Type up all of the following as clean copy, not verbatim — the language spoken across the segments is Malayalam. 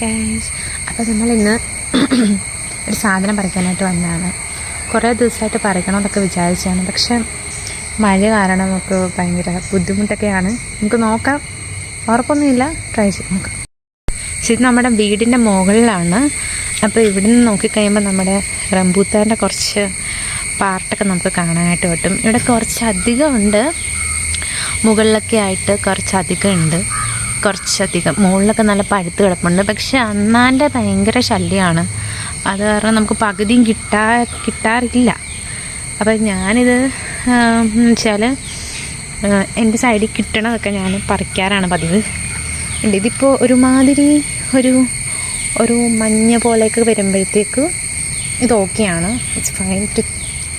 ഗൈസ്, അപ്പോൾ നമ്മളിന്ന് ഒരു സാധനം പറിക്കാനായിട്ട് വന്നതാണ്. കുറേ ദിവസമായിട്ട് പറിക്കണമെന്നൊക്കെ വിചാരിച്ചാണ്, പക്ഷെ മഴ കാരണം നമുക്ക് ഭയങ്കര ബുദ്ധിമുട്ടൊക്കെയാണ്. നമുക്ക് നോക്കാം, ഉറപ്പൊന്നുമില്ല, ട്രൈ ചെയ്ത് നോക്കാം. ഇത് നമ്മുടെ വീടിൻ്റെ മുകളിലാണ്. അപ്പോൾ ഇവിടെ നിന്ന് നോക്കിക്കഴിയുമ്പോൾ നമ്മുടെ റംബൂട്ടാൻ്റെ കുറച്ച് പാർട്ടൊക്കെ നമുക്ക് കാണാനായിട്ട് പറ്റും. ഇവിടെ കുറച്ചധികം ഉണ്ട്, മുകളിലൊക്കെ ആയിട്ട് കുറച്ചധികം ഉണ്ട്. കുറച്ചധികം മുകളിലൊക്കെ നല്ല പഴുത്ത് കിടപ്പുണ്ട്. പക്ഷെ അണ്ണാൻ്റെ ഭയങ്കര ശല്യമാണ്, അത് കാരണം നമുക്ക് പകുതിയും കിട്ടാറില്ല. അപ്പം ഞാനിത് വെച്ചാൽ എൻ്റെ സൈഡിൽ കിട്ടണതൊക്കെ ഞാൻ പറിക്കാറാണ് പതിവ്. ഇതിപ്പോൾ ഒരുമാതിരി ഒരു മഞ്ഞ പോലെയൊക്കെ വരുമ്പോഴത്തേക്ക് ഇത് ഓക്കെയാണ്, ഇറ്റ്സ് ഫൈൻ ടു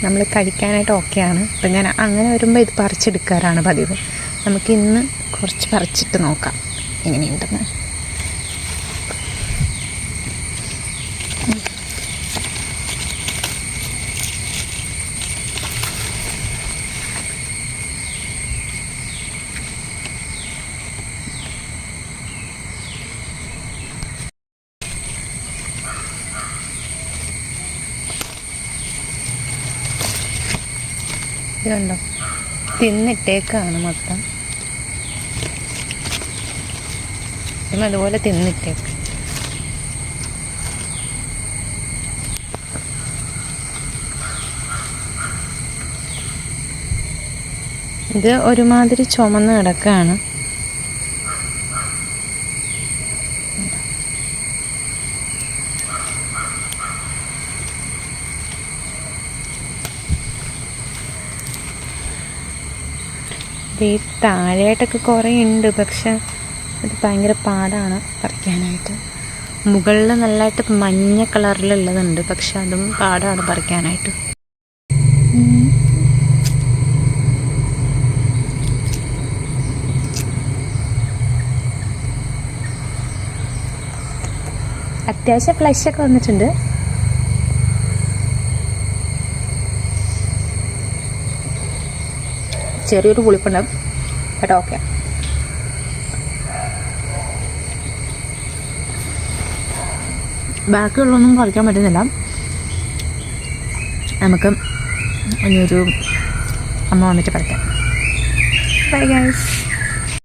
നമ്മൾ കഴിക്കാനായിട്ട് ഓക്കെയാണ്. അപ്പം ഞാൻ അങ്ങനെ വരുമ്പോൾ ഇത് പറിച്ചെടുക്കാറാണ് പതിവ്. നമുക്ക് ഇന്ന് കുറച്ച് പറിച്ചിട്ട് നോക്കാം എങ്ങനെയുണ്ടെന്ന്. ഇത് കണ്ടോ, തിന്നിട്ടേക്കാണ് മൊത്തം. അതുപോലെ തിന്നിട്ടേക്ക്. ഇത് ഒരുമാതിരി ചുമന്ന് കിടക്കുകയാണ്. ഈ താഴെയായിട്ടൊക്കെ കുറേ ഉണ്ട്, പക്ഷെ അത് ഭയങ്കര പാടാണ് പറിക്കാനായിട്ട്. മുകളിൽ നല്ലതായിട്ട് മഞ്ഞ കളറിലുള്ളതുണ്ട്, പക്ഷെ അതും പാടാണ് പറിക്കാനായിട്ട്. അത്യാവശ്യം ഫ്ലഷൊക്കെ വന്നിട്ടുണ്ട്. ചെറിയൊരു പുളിപ്പുണ്ടാവും, കേട്ടോ. ഓക്കെ, ബാക്കിയുള്ളൊന്നും പറിക്കാൻ പറ്റുന്നില്ല. നമുക്ക് ഇനിയൊരു അമ്മ വന്നിട്ട് പറിക്കാം. Bye guys.